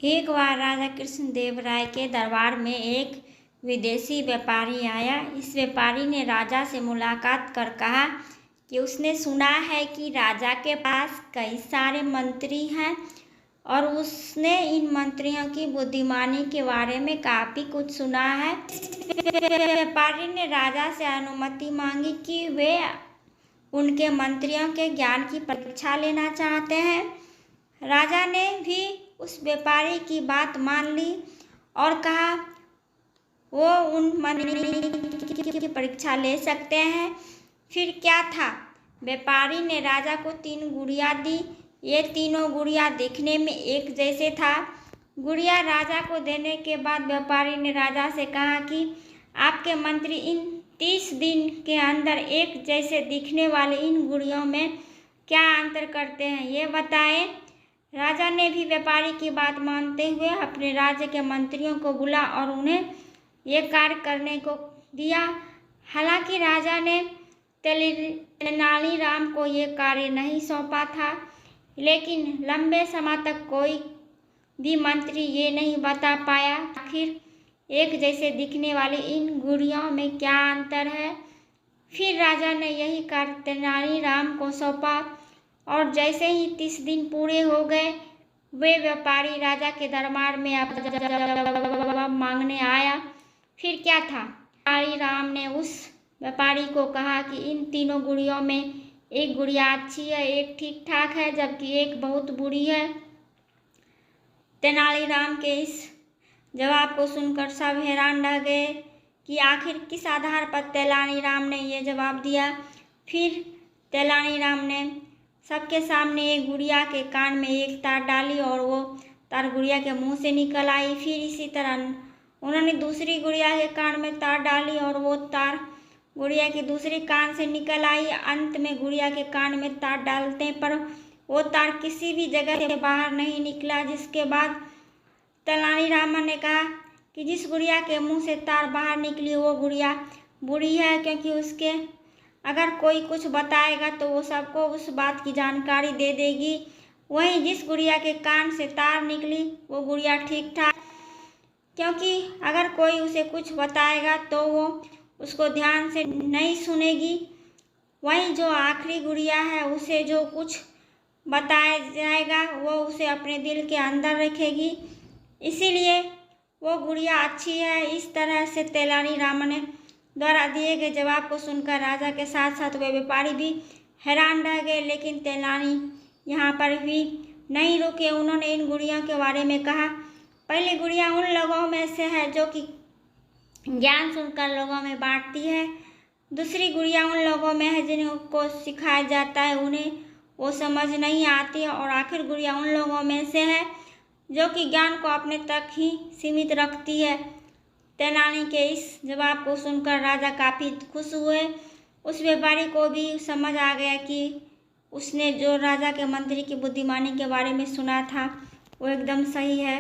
एक बार राजा कृष्णदेव राय के दरबार में एक विदेशी व्यापारी आया। इस व्यापारी ने राजा से मुलाकात कर कहा कि उसने सुना है कि राजा के पास कई सारे मंत्री हैं और उसने इन मंत्रियों की बुद्धिमानी के बारे में काफ़ी कुछ सुना है। व्यापारी ने राजा से अनुमति मांगी कि वे उनके मंत्रियों के ज्ञान की परीक्षा लेना चाहते हैं। राजा ने भी उस व्यापारी की बात मान ली और कहा वो उन मंत्रियों की परीक्षा ले सकते हैं। फिर क्या था, व्यापारी ने राजा को 3 गुड़िया दी। ये तीनों गुड़िया देखने में एक जैसे था। गुड़िया राजा को देने के बाद व्यापारी ने राजा से कहा कि आपके मंत्री इन 30 दिन के अंदर एक जैसे दिखने वाले इन गुड़ियों में क्या अंतर करते हैं, ये बताएं। राजा ने भी व्यापारी की बात मानते हुए अपने राज्य के मंत्रियों को बुला और उन्हें ये कार्य करने को दिया। हालांकि राजा ने तेनालीराम को ये कार्य नहीं सौंपा था, लेकिन लंबे समय तक कोई भी मंत्री ये नहीं बता पाया आखिर एक जैसे दिखने वाली इन गुड़ियों में क्या अंतर है। फिर राजा ने यही कार्य तेनालीराम को सौंपा और जैसे ही 30 दिन पूरे हो गए, वे व्यापारी राजा के दरबार में मांगने आया। फिर क्या था, तेनालीराम ने उस व्यापारी को कहा कि इन तीनों गुड़ियों में एक गुड़िया अच्छी है, एक ठीक ठाक है, जबकि एक बहुत बुरी है। तेनालीराम के इस जवाब को सुनकर सब हैरान रह गए कि आखिर किस आधार पर तेनालीराम ने यह जवाब दिया। फिर तेनालीराम ने सबके सामने एक गुड़िया के कान में एक तार डाली और वो तार गुड़िया के मुंह से निकल आई। फिर इसी तरह उन्होंने दूसरी गुड़िया के कान में तार डाली और वो तार गुड़िया के दूसरे कान से निकल आई। अंत में गुड़िया के कान में तार डालने पर वो तार किसी भी जगह से बाहर नहीं निकला। जिसके बाद तेनालीराम ने कहा कि जिस गुड़िया के मुंह से तार बाहर निकली वो गुड़िया बुरी है, क्योंकि उसके अगर कोई कुछ बताएगा तो वो सबको उस बात की जानकारी दे देगी। वहीं जिस गुड़िया के कान से तार निकली वो गुड़िया ठीक ठाक, क्योंकि अगर कोई उसे कुछ बताएगा तो वो उसको ध्यान से नहीं सुनेगी। वहीं जो आखिरी गुड़िया है, उसे जो कुछ बताया जाएगा वो उसे अपने दिल के अंदर रखेगी, इसीलिए वो गुड़िया अच्छी है। इस तरह से तेनालीराम ने द्वारा दिए गए जवाब को सुनकर राजा के साथ साथ वे व्यापारी भी हैरान रह गए। लेकिन तेनाली यहाँ पर भी नहीं रुके। उन्होंने इन गुड़ियों के बारे में कहा, पहली गुड़िया उन लोगों में से है जो कि ज्ञान सुनकर लोगों में बांटती है। दूसरी गुड़िया उन लोगों में है जिनको सिखाया जाता है, उन्हें वो समझ नहीं आती है। और आखिर गुड़िया उन लोगों में से है जो कि ज्ञान को अपने तक ही सीमित रखती है। तेनाली के इस जवाब को सुनकर राजा काफ़ी खुश हुए। उस व्यापारी को भी समझ आ गया कि उसने जो राजा के मंत्री की बुद्धिमानी के बारे में सुना था वो एकदम सही है।